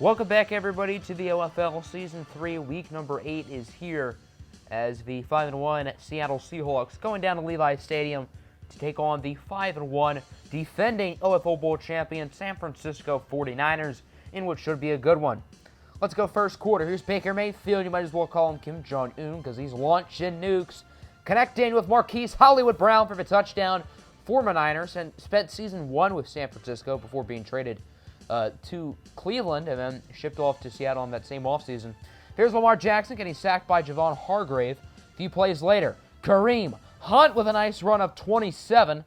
Welcome back, everybody, to the OFL Season 3. Week number 8 is here as the 5-1 Seattle Seahawks going down to Levi Stadium to take on the 5-1 defending OFL Bowl champion San Francisco 49ers in what should be a good one. Let's go first quarter. Here's Baker Mayfield. You might as well call him Kim Jong-un because he's launching nukes. Connecting with Marquise Hollywood Brown for the touchdown. Former Niners and spent Season 1 with San Francisco before being traded to Cleveland and then shipped off to Seattle in that same offseason. Here's Lamar Jackson getting sacked by Javon Hargrave. A few plays later, Kareem Hunt with a nice run of 27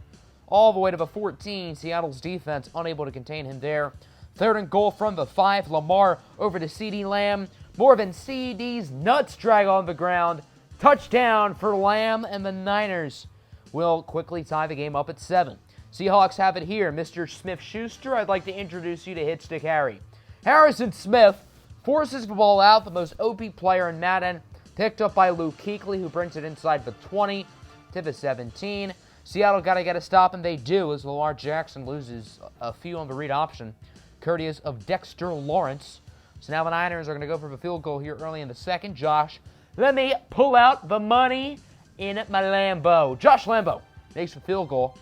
all the way to the 14. Seattle's defense unable to contain him there. 3rd and goal from the 5. Lamar over to CeeDee Lamb. More than CeeDee's nuts drag on the ground. Touchdown for Lamb, and the Niners will quickly tie the game up at 7. Seahawks have it here. Mr. Smith-Schuster, I'd like to introduce you to Hit Stick Harry. Harrison Smith forces the ball out, the most OP player in Madden, picked up by Luke Kuechly, who brings it inside the 20 to the 17. Seattle got to get a stop, and they do, as Lamar Jackson loses a few on the read option, courteous of Dexter Lawrence. So now the Niners are going to go for the field goal here early in the second. Josh, let me pull out the money in my Lambo. Josh Lambo makes the field goal.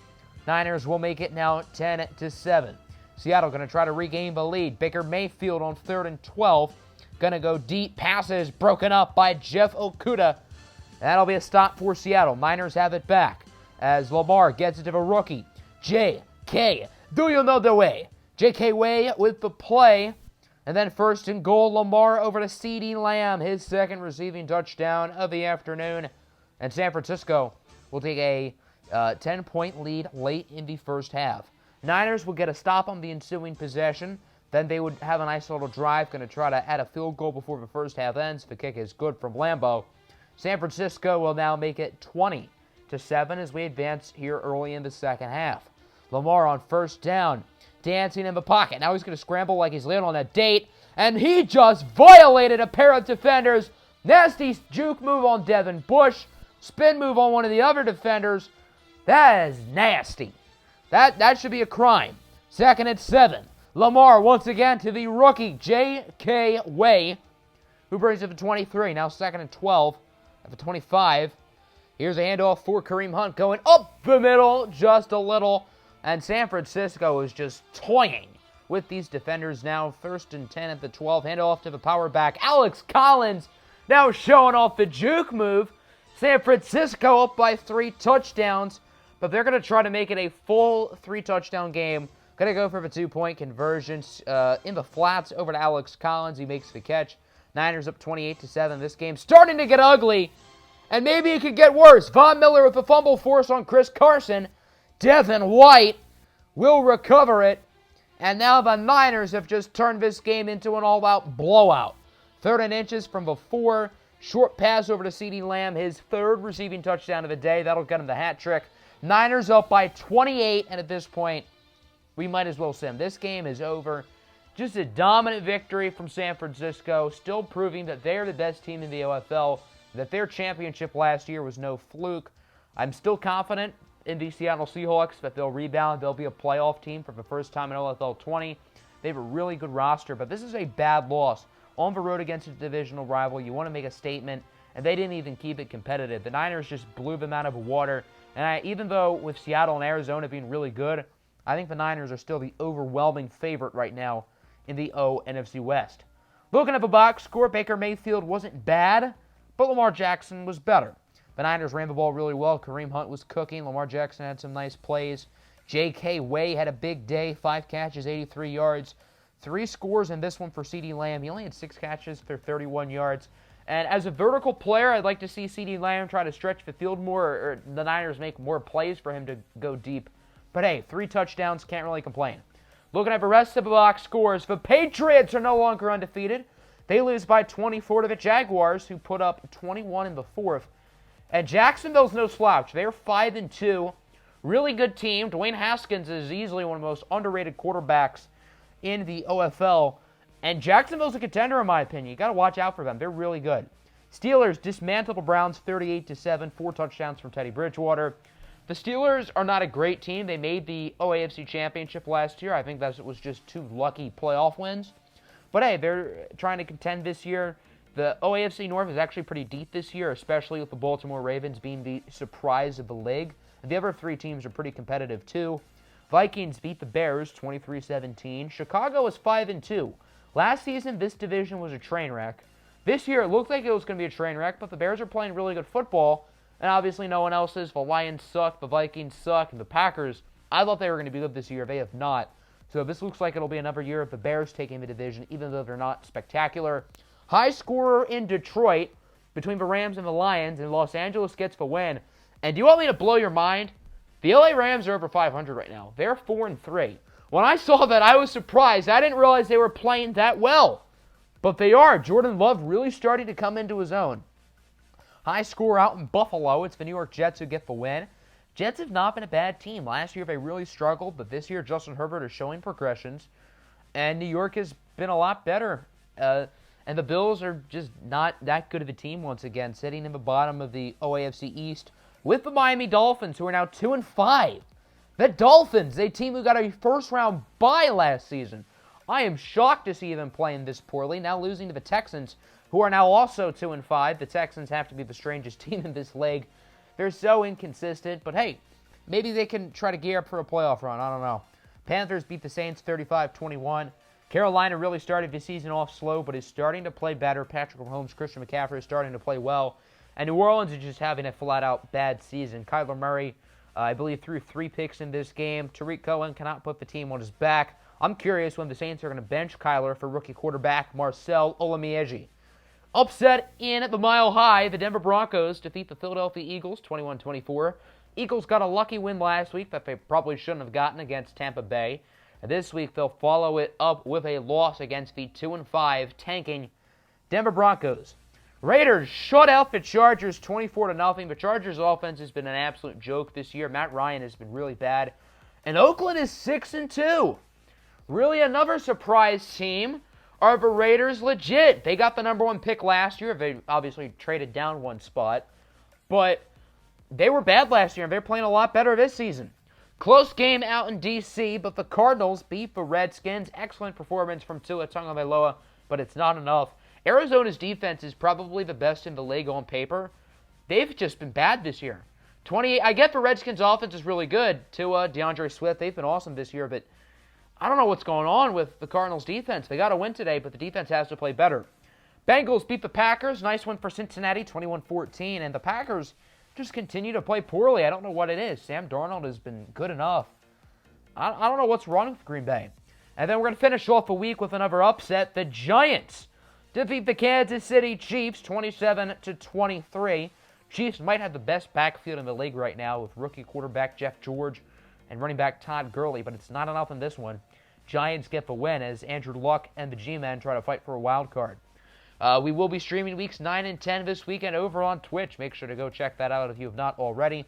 Niners will make it now 10-7. Seattle going to try to regain the lead. Baker Mayfield on 3rd and 12. Going to go deep. Passes broken up by Jeff Okudah. That'll be a stop for Seattle. Niners have it back as Lamar gets it to the rookie. J.K. Do you know the way? J.K. Way with the play. And then 1st and goal, Lamar over to CeeDee Lamb. His second receiving touchdown of the afternoon. And San Francisco will take a 10-point lead late in the first half. Niners will get a stop on the ensuing possession. Then they would have a nice little drive, going to try to add a field goal before the first half ends. The kick is good from Lambeau. San Francisco will now make it 20-7 as we advance here early in the second half. Lamar on 1st down, dancing in the pocket. Now he's going to scramble like he's laying on a date, and he just violated a pair of defenders. Nasty juke move on Devin Bush. Spin move on one of the other defenders. That is nasty. That should be a crime. 2nd and 7. Lamar once again to the rookie, J.K. Way, who brings it to 23. Now 2nd and 12 at the 25. Here's a handoff for Kareem Hunt going up the middle just a little. And San Francisco is just toying with these defenders now. 1st and 10 at the 12. Handoff to the power back. Alex Collins now showing off the juke move. San Francisco up by 3 touchdowns. But they're going to try to make it a full 3-touchdown game. Going to go for the 2-point conversions in the flats over to Alex Collins. He makes the catch. Niners up 28-7. This game starting to get ugly. And maybe it could get worse. Von Miller with a fumble force on Chris Carson. Devin White will recover it. And now the Niners have just turned this game into an all-out blowout. 3rd and inches from the 4. Short pass over to CeeDee Lamb. His 3rd receiving touchdown of the day. That'll get him the hat trick. Niners up by 28, and at this point, we might as well sim. This game is over. Just a dominant victory from San Francisco, still proving that they're the best team in the OFL, that their championship last year was no fluke. I'm still confident in the Seattle Seahawks that they'll rebound. They'll be a playoff team for the first time in OFL 20. They have a really good roster, but this is a bad loss. On the road against a divisional rival, you want to make a statement, and they didn't even keep it competitive. The Niners just blew them out of the water. And even though with Seattle and Arizona being really good, I think the Niners are still the overwhelming favorite right now in the NFC West. Looking at the box score, Baker Mayfield wasn't bad, but Lamar Jackson was better. The Niners ran the ball really well. Kareem Hunt was cooking. Lamar Jackson had some nice plays. J.K. Way had a big day, 5 catches, 83 yards. 3 scores in this one for CeeDee Lamb. He only had 6 catches for 31 yards. And as a vertical player, I'd like to see CeeDee Lamb try to stretch the field more, or the Niners make more plays for him to go deep. But hey, 3 touchdowns, can't really complain. Looking at the rest of the box scores, the Patriots are no longer undefeated. They lose by 24 to the Jaguars, who put up 21 in the 4th. And Jacksonville's no slouch. They're 5-2. Really good team. Dwayne Haskins is easily one of the most underrated quarterbacks in the OFL. And Jacksonville's a contender, in my opinion. You got to watch out for them. They're really good. Steelers dismantled the Browns 38-7, 4 touchdowns from Teddy Bridgewater. The Steelers are not a great team. They made the OAFC Championship last year. I think that was just 2 lucky playoff wins. But hey, they're trying to contend this year. The AFC North is actually pretty deep this year, especially with the Baltimore Ravens being the surprise of the league. And the other three teams are pretty competitive too. Vikings beat the Bears 23-17. Chicago is 5-2. Last season, this division was a train wreck. This year, it looked like it was going to be a train wreck, but the Bears are playing really good football, and obviously no one else is. The Lions suck, the Vikings suck, and the Packers, I thought they were going to be good this year. They have not. So this looks like it'll be another year of the Bears taking the division, even though they're not spectacular. High scorer in Detroit between the Rams and the Lions, and Los Angeles gets the win. And do you want me to blow your mind? The LA Rams are over 500 right now. They're 4-3. When I saw that, I was surprised. I didn't realize they were playing that well. But they are. Jordan Love really starting to come into his own. High score out in Buffalo. It's the New York Jets who get the win. Jets have not been a bad team. Last year they really struggled, but this year Justin Herbert is showing progressions. And New York has been a lot better. And the Bills are just not that good of a team once again, sitting in the bottom of the OAFC East with the Miami Dolphins, who are now 2-5. The Dolphins, a team who got a first-round bye last season. I am shocked to see them playing this poorly, now losing to the Texans, who are now also 2-5. The Texans have to be the strangest team in this league. They're so inconsistent, but hey, maybe they can try to gear up for a playoff run. I don't know. Panthers beat the Saints 35-21. Carolina really started the season off slow, but is starting to play better. Patrick Mahomes, Christian McCaffrey is starting to play well. And New Orleans is just having a flat-out bad season. Kyler Murray, I believe, threw 3 picks in this game. Tariq Cohen cannot put the team on his back. I'm curious when the Saints are going to bench Kyler for rookie quarterback Marcel Olamiyeji. Upset in the Mile High, the Denver Broncos defeat the Philadelphia Eagles 21-24. Eagles got a lucky win last week that they probably shouldn't have gotten against Tampa Bay. And this week they'll follow it up with a loss against the 2-5 tanking Denver Broncos. Raiders shut out the Chargers 24-0. The Chargers' offense has been an absolute joke this year. Matt Ryan has been really bad. And Oakland is 6-2. Really another surprise team. Are the Raiders legit? They got the number 1 pick last year. They obviously traded down one spot. But they were bad last year, and they're playing a lot better this season. Close game out in D.C., but the Cardinals beat the Redskins. Excellent performance from Tua Tagovailoa, but it's not enough. Arizona's defense is probably the best in the league on paper. They've just been bad this year. I get the Redskins' offense is really good. Tua, DeAndre Swift, they've been awesome this year, but I don't know what's going on with the Cardinals' defense. They got to win today, but the defense has to play better. Bengals beat the Packers. Nice win for Cincinnati, 21-14, and the Packers just continue to play poorly. I don't know what it is. Sam Darnold has been good enough. I don't know what's wrong with Green Bay. And then we're going to finish off the week with another upset. The Giants defeat the Kansas City Chiefs 27-23. Chiefs might have the best backfield in the league right now with rookie quarterback Jeff George and running back Todd Gurley, but it's not enough in this one. Giants get the win as Andrew Luck and the G-Men try to fight for a wild card. We will be streaming weeks 9 and 10 this weekend over on Twitch. Make sure to go check that out if you have not already.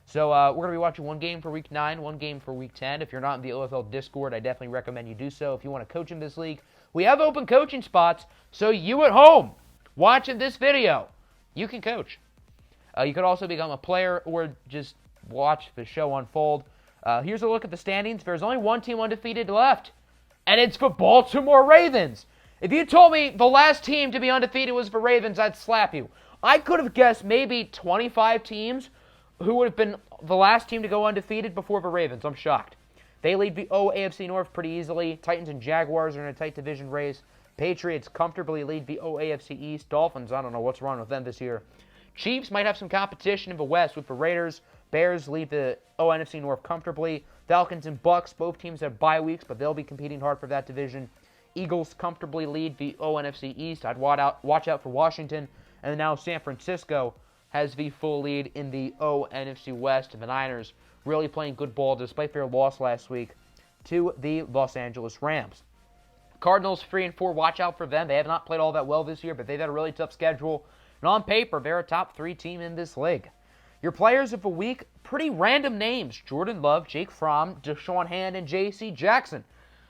So we're going to be watching one game for week 9, one game for week 10. If you're not in the OFL Discord, I definitely recommend you do so. If you want to coach in this league, we have open coaching spots, so you at home watching this video, you can coach. You could also become a player or just watch the show unfold. Here's a look at the standings. There's only one team undefeated left, and it's the Baltimore Ravens. If you told me the last team to be undefeated was the Ravens, I'd slap you. I could have guessed maybe 25 teams who would have been the last team to go undefeated before the Ravens. I'm shocked. They lead the AFC North pretty easily. Titans and Jaguars are in a tight division race. Patriots comfortably lead the AFC East. Dolphins, I don't know what's wrong with them this year. Chiefs might have some competition in the West with the Raiders. Bears lead the NFC North comfortably. Falcons and Bucks, both teams have bye weeks, but they'll be competing hard for that division. Eagles comfortably lead the NFC East. I'd watch out for Washington. And now San Francisco has the full lead in the NFC West. And the Niners really playing good ball despite their loss last week to the Los Angeles Rams. Cardinals 3-4, watch out for them. They have not played all that well this year, but they've had a really tough schedule. And on paper, they're a top 3 team in this league. Your players of the week, pretty random names. Jordan Love, Jake Fromm, Deshaun Hand, and J.C. Jackson.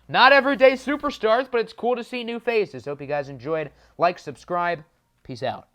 Not everyday superstars, but it's cool to see new faces. Hope you guys enjoyed. Like, subscribe. Peace out.